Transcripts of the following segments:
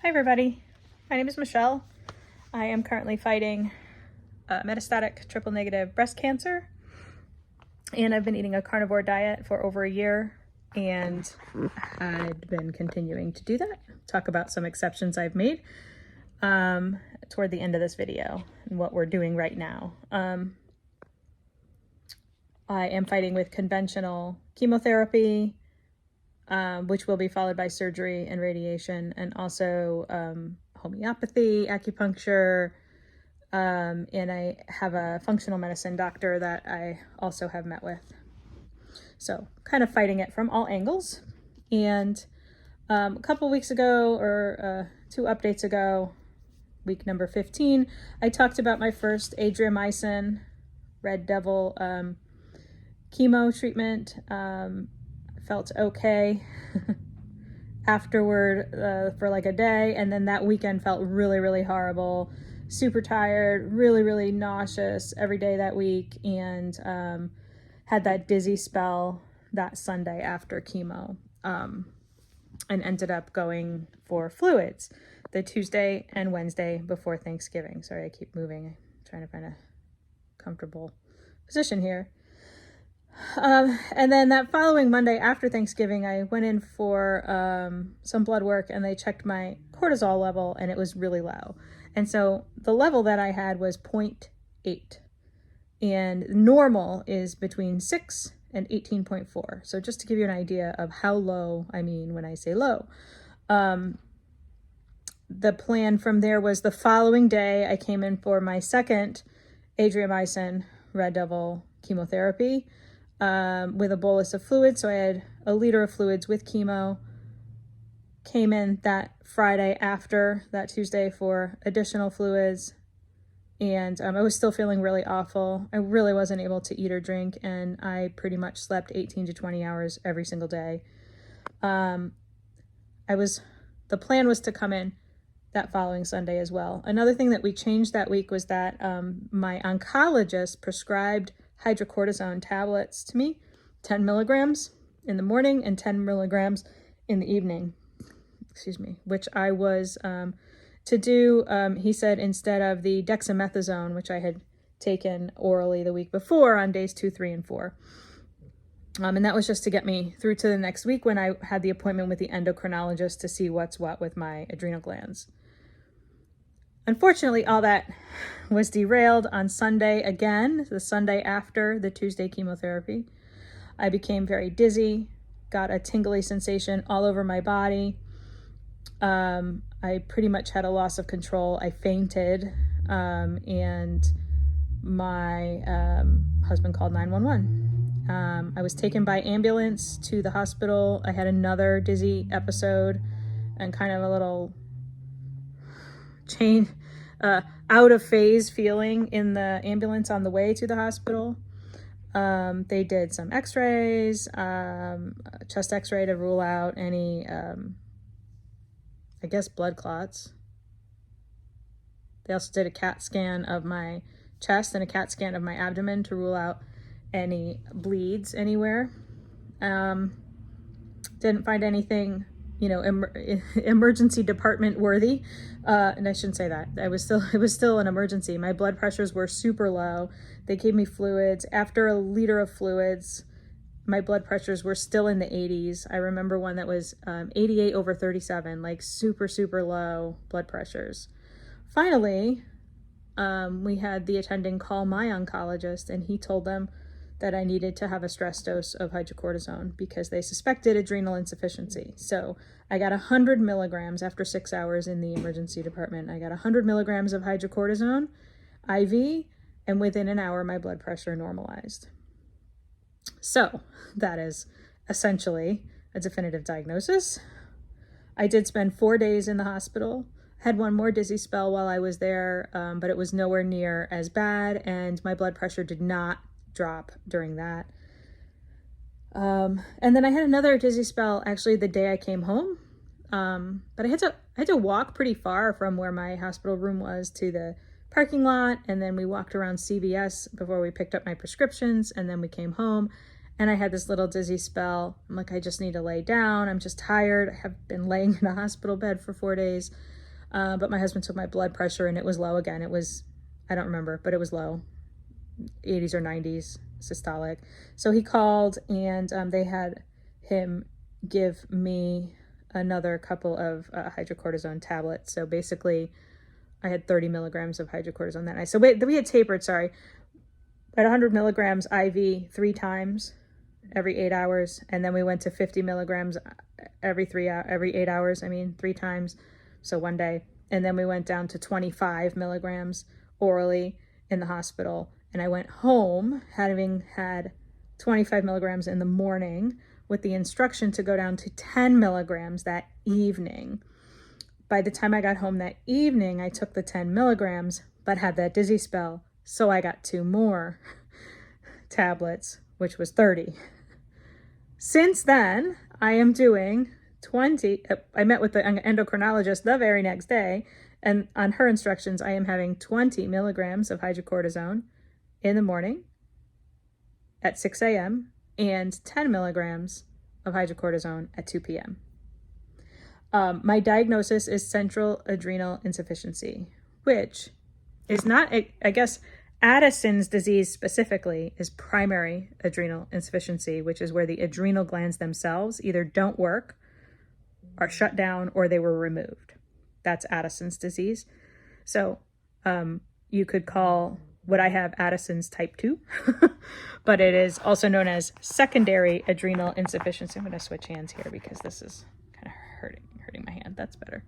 Hi everybody, my name is Michelle. I am currently fighting metastatic triple negative breast cancer, and I've been eating a carnivore diet for over a year, and I've been continuing to do that. Talk about some exceptions I've made toward the end of this video and what we're doing right now. I am fighting with conventional chemotherapy, which will be followed by surgery and radiation, and also homeopathy, acupuncture, and I have a functional medicine doctor that I also have met with. So kind of fighting it from all angles. And a couple weeks ago, or 2 updates ago, week number 15, I talked about my first adriamycin red devil chemo treatment. Felt okay afterward for like a day, and then that weekend felt really horrible, super tired, really nauseous every day that week, and had that dizzy spell that Sunday after chemo, and ended up going for fluids the Tuesday and Wednesday before Thanksgiving. Sorry, I keep moving. I'm trying to find a comfortable position here. And then that following Monday after Thanksgiving, I went in for some blood work, and they checked my cortisol level, and it was really low. And so the level that I had was 0.8, and normal is between 6 and 18.4. So just to give you an idea of how low I mean when I say low. The plan from there was the following day I came in for my second adriamycin red devil chemotherapy, with a bolus of fluids. So I had a liter of fluids with chemo. Came in that Friday after that Tuesday for additional fluids, and I was still feeling really awful. I really wasn't able to eat or drink, and I pretty much slept 18 to 20 hours every single day. The plan was to come in that following Sunday as well. Another thing that we changed that week was that my oncologist prescribed hydrocortisone tablets to me, 10 milligrams in the morning and 10 milligrams in the evening, which I was to do, he said, instead of the dexamethasone, which I had taken orally the week before on days 2, 3, and 4. And that was just to get me through to the next week when I had the appointment with the endocrinologist to see what's what with my adrenal glands. Unfortunately, all that was derailed on Sunday again, the Sunday after the Tuesday chemotherapy. I became very dizzy, got a tingly sensation all over my body. I pretty much had a loss of control. I fainted, and my husband called 911. I was taken by ambulance to the hospital. I had another dizzy episode and kind of a little out of phase feeling in the ambulance on the way to the hospital. They did some x-rays, chest x-ray to rule out any, I guess, blood clots. They also did a CAT scan of my chest and a CAT scan of my abdomen to rule out any bleeds anywhere. Didn't find anything, emergency department worthy. And I shouldn't say that. It was still an emergency. My blood pressures were super low. They gave me fluids. After a liter of fluids, my blood pressures were still in the 80s. I remember one that was 88/37, like super low blood pressures. Finally, we had the attending call my oncologist, and he told them that I needed to have a stress dose of hydrocortisone because they suspected adrenal insufficiency. So I got 100 milligrams after 6 hours in the emergency department. I got 100 milligrams of hydrocortisone IV, and within an hour, my blood pressure normalized. So that is essentially a definitive diagnosis. I did spend 4 days in the hospital. Had one more dizzy spell while I was there, but it was nowhere near as bad, and my blood pressure did not drop during that. And then I had another dizzy spell actually the day I came home. But I had to walk pretty far from where my hospital room was to the parking lot, and then we walked around CVS before we picked up my prescriptions, and then we came home. and I had this little dizzy spell. I'm like, I just need to lay down. I'm just tired. I have been laying in a hospital bed for 4 days. But my husband took my blood pressure and it was low again. It was, I don't remember, but it was low, 80s or 90s systolic. So he called and they had him give me another couple of hydrocortisone tablets. So basically I had 30 milligrams of hydrocortisone that night. So we had tapered, sorry, at 100 milligrams IV 3 times every 8 hours. And then we went to 50 milligrams every 8 hours. 3 times. So 1 day. And then we went down to 25 milligrams orally in the hospital. And I went home having had 25 milligrams in the morning with the instruction to go down to 10 milligrams that evening. By the time I got home that evening, I took the 10 milligrams, but had that dizzy spell. So I got 2 more tablets, which was 30. Since then, I am doing 20. I met with the endocrinologist the very next day, and on her instructions, I am having 20 milligrams of hydrocortisone in the morning at 6 a.m. and 10 milligrams of hydrocortisone at 2 p.m. My diagnosis is central adrenal insufficiency, which is not, I guess, Addison's disease specifically is primary adrenal insufficiency, which is where the adrenal glands themselves either don't work, are shut down, or they were removed. That's Addison's disease. So you could call what I have Addison's type 2, but it is also known as secondary adrenal insufficiency. I'm going to switch hands here because this is kind of hurting my hand. That's better.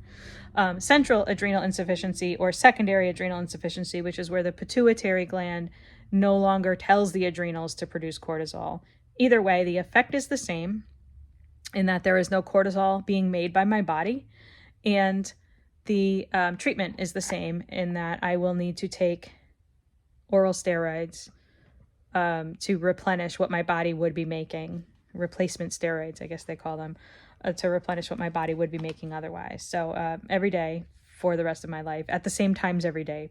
Central adrenal insufficiency or secondary adrenal insufficiency, which is where the pituitary gland no longer tells the adrenals to produce cortisol. Either way, the effect is the same in that there is no cortisol being made by my body, and the treatment is the same in that I will need to take oral steroids to replenish what my body would be making, replacement steroids, I guess they call them, to replenish what my body would be making otherwise. So every day for the rest of my life, at the same times every day.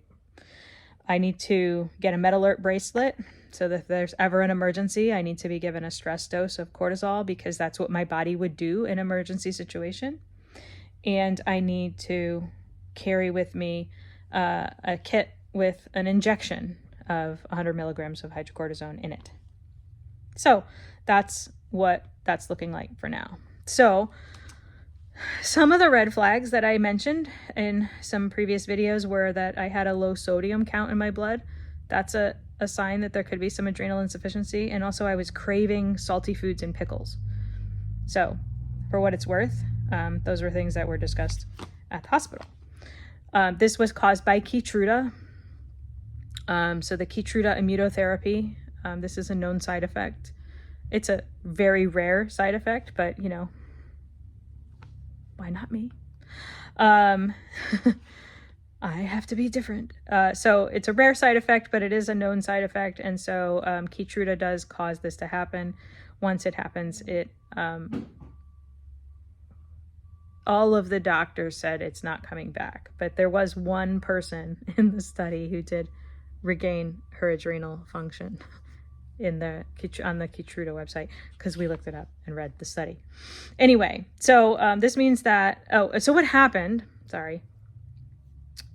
I need to get a MedAlert bracelet so that if there's ever an emergency, I need to be given a stress dose of cortisol because that's what my body would do in an emergency situation. And I need to carry with me a kit with an injection of 100 milligrams of hydrocortisone in it. So that's what that's looking like for now. So some of the red flags that I mentioned in some previous videos were that I had a low sodium count in my blood. That's a sign that there could be some adrenal insufficiency. And also I was craving salty foods and pickles. So for what it's worth, those were things that were discussed at the hospital. This was caused by Keytruda. So the Keytruda immunotherapy, this is a known side effect. It's a very rare side effect, but you know, why not me? I have to be different. So it's a rare side effect, but it is a known side effect. And so Keytruda does cause this to happen. Once it happens, all of the doctors said it's not coming back. But there was one person in the study who did regain her adrenal function on the Keytruda website because we looked it up and read the study. Anyway, so this means that, so what happened,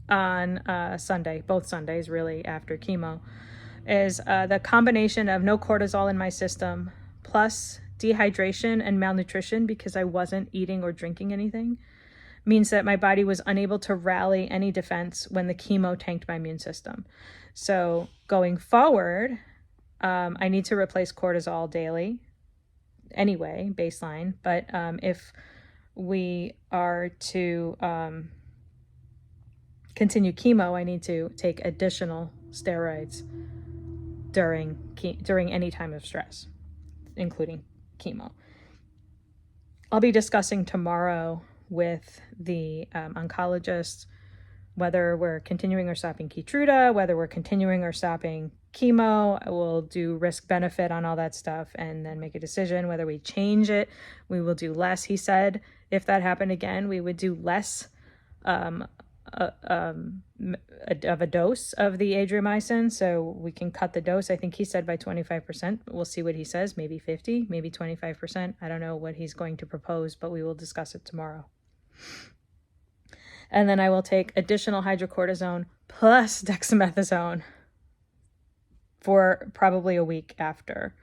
on Sunday, both Sundays really after chemo, is the combination of no cortisol in my system plus dehydration and malnutrition because I wasn't eating or drinking anything means that my body was unable to rally any defense when the chemo tanked my immune system. So going forward, I need to replace cortisol daily anyway, baseline. But if we are to continue chemo, I need to take additional steroids during any time of stress, including chemo. I'll be discussing tomorrow with the oncologist whether we're continuing or stopping Keytruda, whether we're continuing or stopping chemo. We'll do risk benefit on all that stuff and then make a decision whether we change it. We will do less. He said if that happened again, we would do less of a dose of the adriamycin, so we can cut the dose. I think he said by 25%. We'll see what he says, maybe 50, maybe 25%. I don't know what he's going to propose, but we will discuss it tomorrow. And then I will take additional hydrocortisone plus dexamethasone for probably a week after,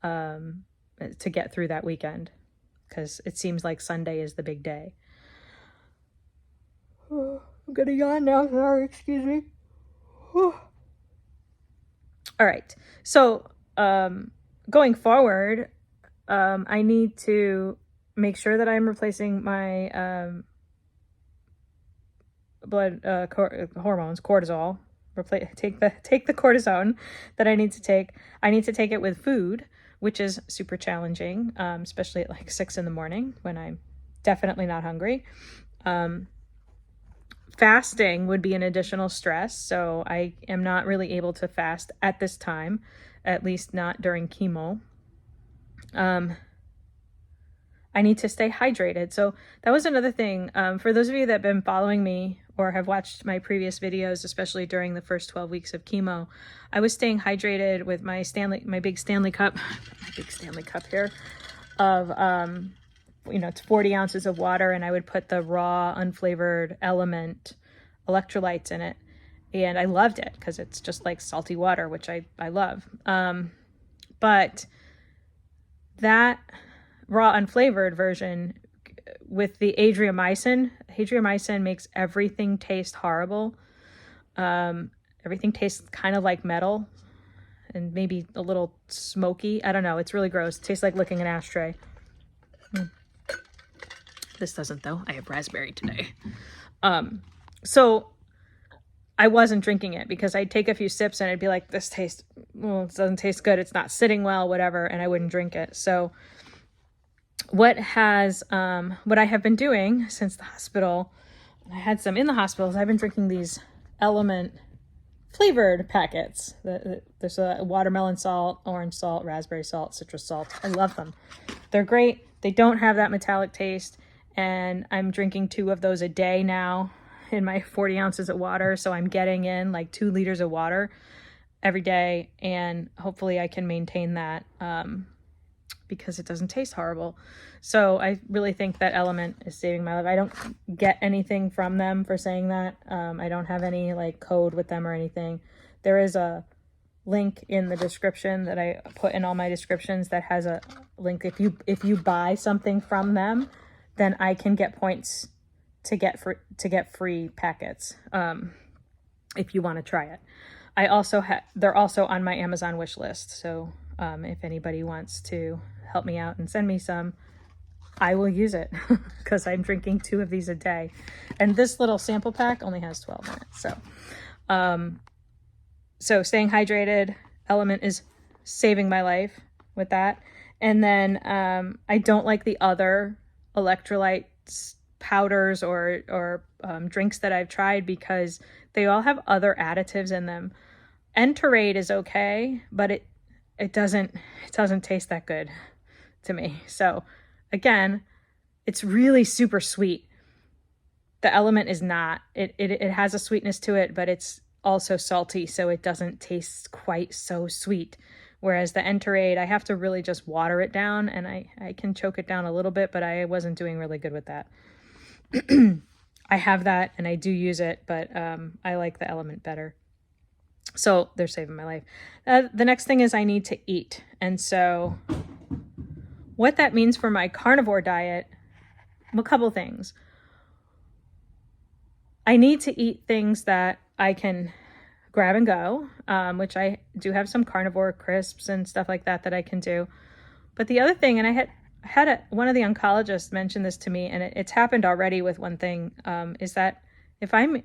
to get through that weekend, because it seems like Sunday is the big day. I'm gonna yawn now, sorry, excuse me. All right, so going forward, I need to make sure that I'm replacing my blood hormones, cortisol. Take the cortisone that I need to take. I need to take it with food, which is super challenging, especially at like 6 a.m. when I'm definitely not hungry. Fasting would be an additional stress, so I am not really able to fast at this time, at least not during chemo. I need to stay hydrated. So that was another thing. For those of you that have been following me or have watched my previous videos, especially during the first 12 weeks of chemo, I was staying hydrated with my big Stanley cup, here of, it's 40 ounces of water, and I would put the raw, unflavored Element electrolytes in it. And I loved it because it's just like salty water, which I love. But that raw unflavored version with the adriamycin makes everything taste horrible. Everything tastes kind of like metal and maybe a little smoky. I don't know. It's really gross. It tastes like licking an ashtray. This doesn't though. I have raspberry today. So I wasn't drinking it because I'd take a few sips and I'd be like, it doesn't taste good. It's not sitting well, whatever. And I wouldn't drink it. So what I have been doing since the hospital, I had some in the hospital, is I've been drinking these Element flavored packets. There's a watermelon salt, orange salt, raspberry salt, citrus salt. I love them. They're great. They don't have that metallic taste. And I'm drinking 2 of those a day now in my 40 ounces of water. So I'm getting in like 2 liters of water every day. And hopefully I can maintain that because it doesn't taste horrible. So I really think that Element is saving my life. I don't get anything from them for saying that. I don't have any like code with them or anything. There is a link in the description that I put in all my descriptions that has a link. If you buy something from them, then I can get points to get free packets. If you want to try it. They're also on my Amazon wish list. So if anybody wants to help me out and send me some, I will use it because I'm drinking 2 of these a day. And this little sample pack only has 12 in it. So staying hydrated, Element is saving my life with that. And then I don't like the other electrolyte powders or drinks that I've tried because they all have other additives in them. Enterate is okay, but it doesn't taste that good to me. So again, it's really super sweet. The Element is not. It has a sweetness to it, but it's also salty, so it doesn't taste quite so sweet. Whereas the Enterate, I have to really just water it down, and I can choke it down a little bit, but I wasn't doing really good with that. I have that, and I do use it, but I like the Element better. So they're saving my life. The next thing is I need to eat. And so what that means for my carnivore diet, a couple things. I need to eat things that I can grab and go, which I do have some carnivore crisps and stuff like that I can do. But the other thing, and I had one of the oncologists mention this to me, and it's happened already with one thing, is that if I'm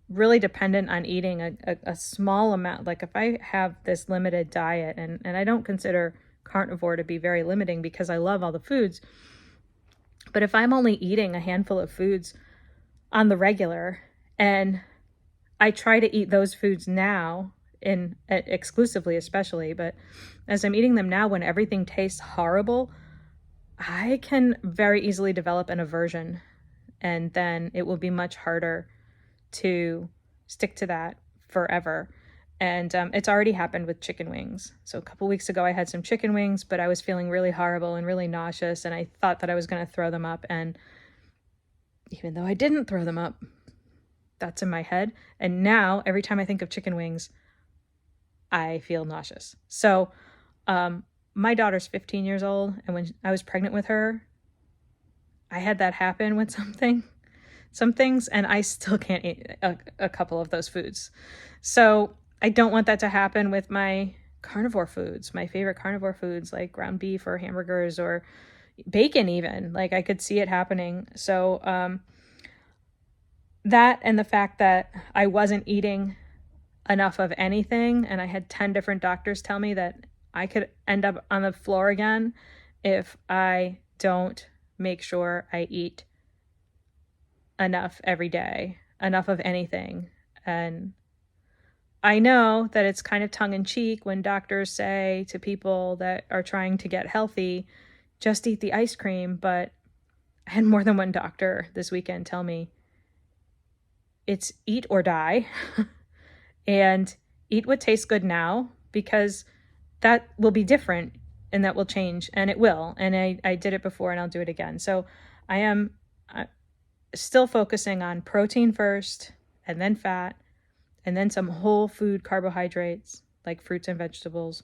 really dependent on eating a small amount, like if I have this limited diet, and I don't consider carnivore to be very limiting because I love all the foods, but if I'm only eating a handful of foods on the regular, and I try to eat those foods now, exclusively especially, but as I'm eating them now when everything tastes horrible, I can very easily develop an aversion, and then it will be much harder to stick to that forever. And it's already happened with chicken wings. So a couple weeks ago, I had some chicken wings, but I was feeling really horrible and really nauseous, and I thought that I was going to throw them up. And even though I didn't throw them up, that's in my head. And now, every time I think of chicken wings, I feel nauseous. So my daughter's 15 years old, and when I was pregnant with her, I had that happen with some things, and I still can't eat a couple of those foods. So I don't want that to happen with my carnivore foods, my favorite carnivore foods like ground beef or hamburgers or bacon even. Like, I could see it happening. So that, and the fact that I wasn't eating enough of anything, and I had 10 different doctors tell me that I could end up on the floor again if I don't make sure I eat enough every day, enough of anything. And I know that it's kind of tongue-in-cheek when doctors say to people that are trying to get healthy, just eat the ice cream. But I had more than one doctor this weekend tell me it's eat or die. And eat what tastes good now, because that will be different and that will change, and it will. And I did it before, and I'll do it again. So I am still focusing on protein first, and then fat, and then some whole food carbohydrates like fruits and vegetables.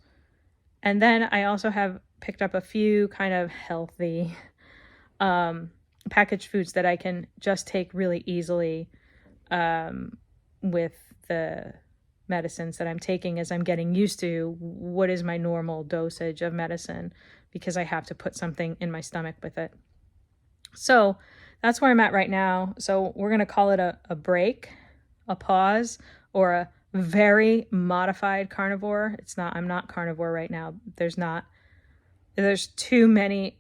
And then I also have picked up a few kind of healthy packaged foods that I can just take really easily with the medicines that I'm taking, as I'm getting used to what is my normal dosage of medicine, because I have to put something in my stomach with it. So that's where I'm at right now. So we're going to call it a break, a pause, or a very modified carnivore. I'm not carnivore right now. There's too many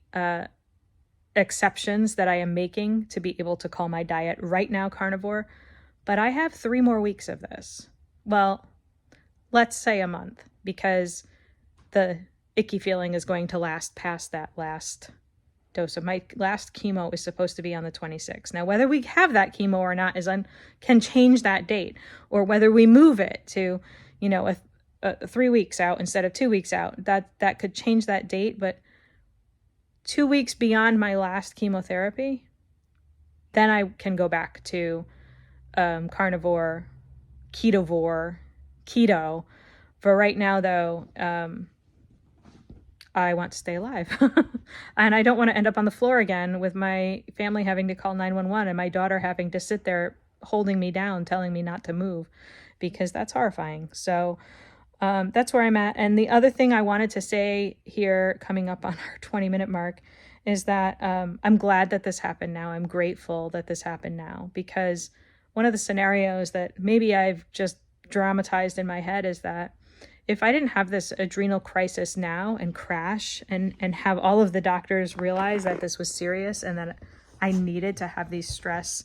exceptions that I am making to be able to call my diet right now carnivore. But I have 3 more weeks of this. Well, let's say a month, because the icky feeling is going to last past that last dose of my last chemo is supposed to be on the 26th. Now, whether we have that chemo or not can change that date, or whether we move it to, 3 weeks out instead of 2 weeks out, that could change that date. But 2 weeks beyond my last chemotherapy, then I can go back to carnivore, ketovore, keto. For right now, though, I want to stay alive. And I don't want to end up on the floor again with my family having to call 911 and my daughter having to sit there holding me down, telling me not to move, because that's horrifying. So that's where I'm at. And the other thing I wanted to say here, coming up on our 20-minute mark, is that I'm glad that this happened now. I'm grateful that this happened now, because one of the scenarios that maybe I've just dramatized in my head is that if I didn't have this adrenal crisis now and crash and have all of the doctors realize that this was serious and that I needed to have these stress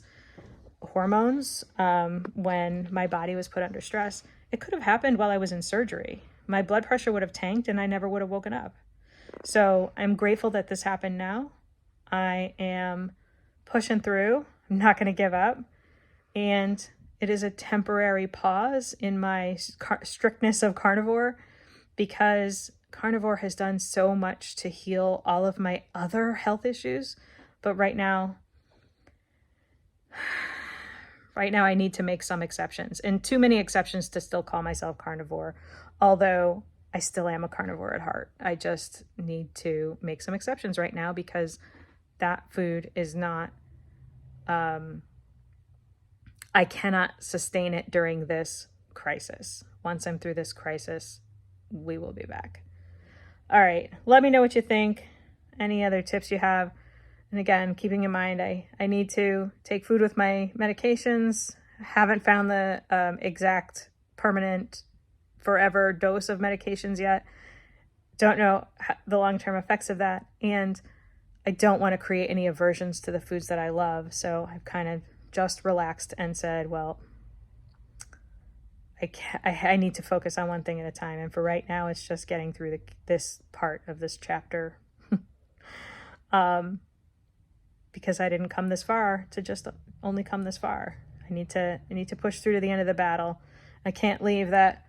hormones when my body was put under stress, it could have happened while I was in surgery. My blood pressure would have tanked and I never would have woken up. So I'm grateful that this happened now. I am pushing through. I'm not going to give up. And it is a temporary pause in my strictness of carnivore, because carnivore has done so much to heal all of my other health issues. But right now I need to make some exceptions, and too many exceptions to still call myself carnivore, although I still am a carnivore at heart. I just need to make some exceptions right now, because that food is not, I cannot sustain it during this crisis. Once I'm through this crisis, we will be back. All right. Let me know what you think. Any other tips you have. And again, keeping in mind, I need to take food with my medications. Haven't found the exact permanent forever dose of medications yet. Don't know the long-term effects of that. And I don't want to create any aversions to the foods that I love. So I've kind of just relaxed and said, well, I need to focus on one thing at a time. And for right now, it's just getting through this part of this chapter. Because I didn't come this far to just only come this far. I need to push through to the end of the battle. I can't leave that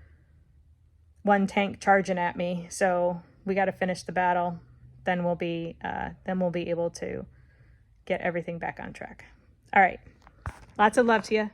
one tank charging at me. So we got to finish the battle. Then we'll be able to get everything back on track. All right. Lots of love to you.